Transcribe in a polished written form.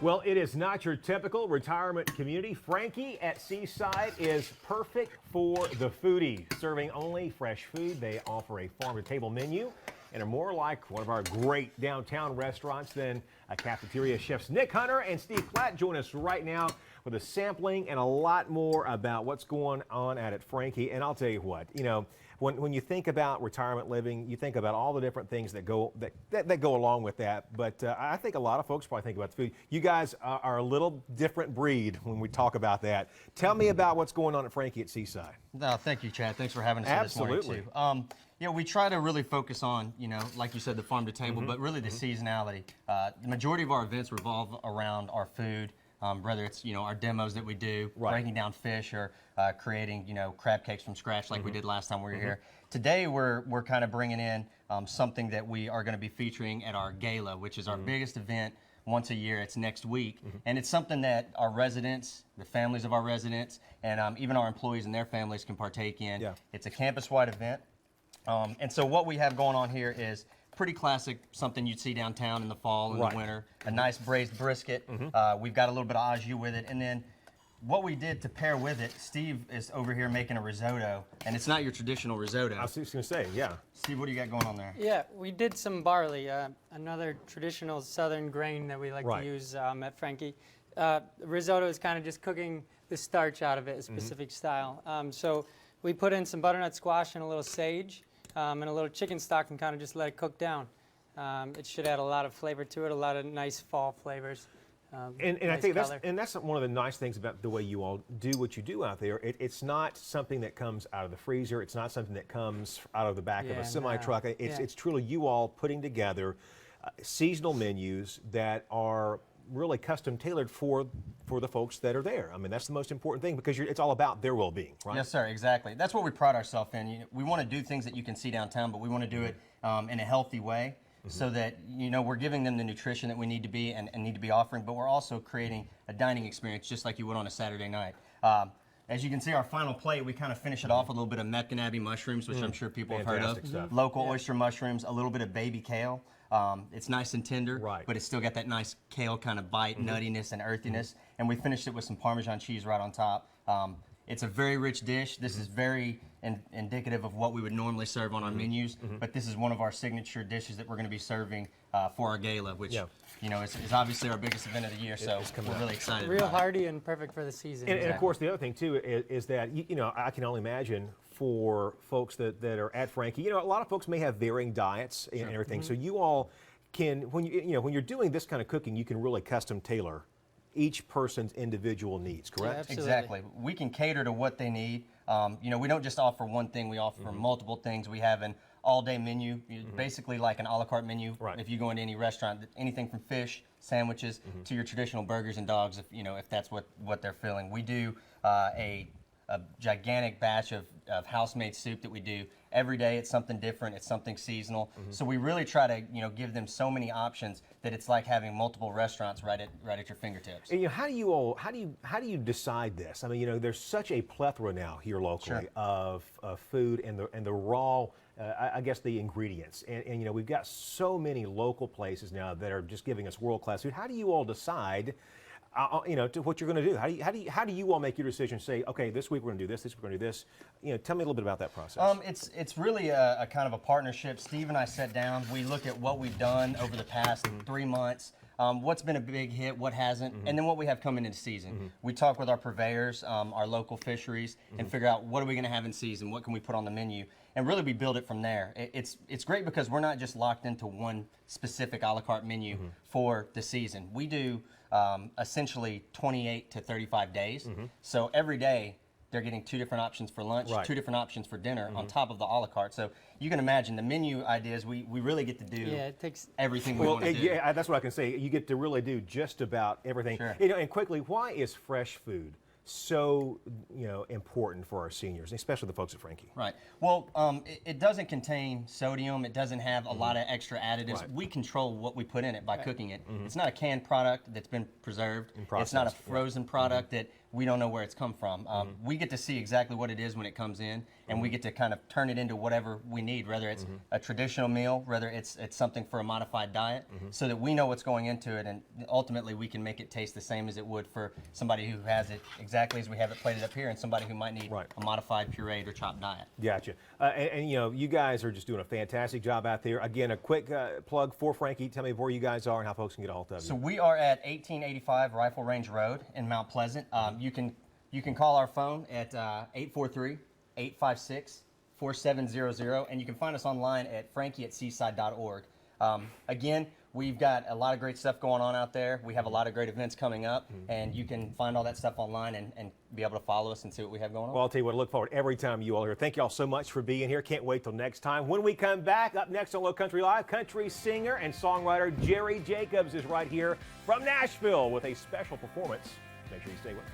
Well, it is not your typical retirement community. Franke at Seaside is perfect for the foodie. Serving only fresh food, they offer a farm-to-table menu and are more like one of our great downtown restaurants than a cafeteria. Chefs Nick Hunter and Steve Platt join us right now with a sampling and a lot more about what's going on at Franke. And I'll tell you what, when you think about retirement living, you think about all the different things that go along with that. But I think a lot of folks probably think about the food. You guys are a little different breed when we talk about that. Tell me about what's going on at Franke at Seaside. No, thank you, Chad. Thanks for having us here this morning, too. We try to really focus on, like you said, the farm to table, but really the seasonality. The majority of our events revolve around our food. Whether it's our demos that we do, breaking down fish, or creating crab cakes from scratch like we did last time we were here. Today we're kind of bringing in something that we are going to be featuring at our gala, which is our biggest event once a year. It's next week, and it's something that our residents, the families of our residents, and even our employees and their families can partake in. It's a campus-wide event, and so what we have going on here is pretty classic, something you'd see downtown in the fall and the winter. A nice braised brisket. We've got a little bit of au jus with it. And then what we did to pair with it, Steve is over here making a risotto. And it's not your traditional risotto. I was just going to say, yeah. Steve, what do you got going on there? Yeah, we did some barley, another traditional southern grain that we like to use at Franke. Risotto is kind of just cooking the starch out of it, a specific style. So we put in some butternut squash and a little sage. And a little chicken stock and kind of just let it cook down. It should add a lot of flavor to it, a lot of nice fall flavors. And nice I think that's one of the nice things about the way you all do what you do out there. It's not something that comes out of the freezer. It's not something that comes out of the back of a semi-truck. It's truly you all putting together seasonal menus that are really custom tailored for the folks that are there. I mean, that's the most important thing because it's all about their well-being, right? Yes, sir, exactly. That's what we pride ourselves in. We want to do things that you can see downtown, but we want to do it in a healthy way so that, we're giving them the nutrition that we need to be and need to be offering, but we're also creating a dining experience just like you would on a Saturday night. As you can see, our final plate, we kind of finish it off with a little bit of Mekanabe mushrooms, which I'm sure people have heard of. Local oyster mushrooms, a little bit of baby kale. It's nice and tender, but it's still got that nice kale kind of bite, nuttiness, and earthiness. And we finished it with some Parmesan cheese right on top. It's a very rich dish. This is very indicative of what we would normally serve on our menus, but this is one of our signature dishes that we're going to be serving for our gala, which is obviously our biggest event of the year, so we're really excited. Real hearty and perfect for the season. And of course, the other thing, too, is that, I can only imagine for folks that are at Franke, a lot of folks may have varying diets and everything, so you all can, when you're doing this kind of cooking, you can really custom tailor each person's individual needs, correct? Yeah, exactly. We can cater to what they need. We don't just offer one thing, we offer multiple things. We have an all-day menu, basically like an a la carte menu. If you go into any restaurant, anything from fish, sandwiches, to your traditional burgers and dogs, if that's what they're feeling. We do a gigantic batch of house-made soup that we do every day. It's something different. It's something seasonal. So we really try to give them so many options that it's like having multiple restaurants right at your fingertips. And how do you decide this? I mean, there's such a plethora now here locally of food and the raw. I guess the ingredients, and we've got so many local places now that are just giving us world-class food. How do you all decide? To what you're going to do? How do you all make your decision? Say, okay, this week we're going to do this. This week we're going to do this. Tell me a little bit about that process. It's really a kind of a partnership. Steve and I sat down. We look at what we've done over the past 3 months. What's been a big hit, what hasn't, and then what we have coming into season. We talk with our purveyors, our local fisheries, and figure out what are we going to have in season, what can we put on the menu, and really we build it from there. It's great because we're not just locked into one specific a la carte menu for the season. We do essentially 28 to 35 days. So every day they're getting 2 different options for lunch, 2 different options for dinner on top of the a la carte. So you can imagine the menu ideas, we really get to do it takes everything we want to do. Yeah, that's what I can say. You get to really do just about everything. And quickly, why is fresh food so important for our seniors, especially the folks at Franke? Right. Well, it doesn't contain sodium. It doesn't have a lot of extra additives. We control what we put in it by cooking it. It's not a canned product that's been preserved. It's not a frozen product that we don't know where it's come from. We get to see exactly what it is when it comes in, and we get to kind of turn it into whatever we need, whether it's a traditional meal, whether it's something for a modified diet, so that we know what's going into it, and ultimately we can make it taste the same as it would for somebody who has it exactly as we have it plated up here, and somebody who might need a modified, pureed, or chopped diet. Gotcha. And you know, you guys are just doing a fantastic job out there. Again, a quick plug for Franke. Tell me where you guys are and how folks can get a hold of you. So we are at 1885 Rifle Range Road in Mount Pleasant. You can call our phone at 843-856-4700, and you can find us online at franke@seaside.org. Again, we've got a lot of great stuff going on out there. We have a lot of great events coming up, and you can find all that stuff online and be able to follow us and see what we have going on. Well, I'll tell you what, I look forward every time you all are here. Thank you all so much for being here. Can't wait till next time. When we come back, up next on Low Country Live, country singer and songwriter Jerry Jacobs is right here from Nashville with a special performance. Make sure you stay with us.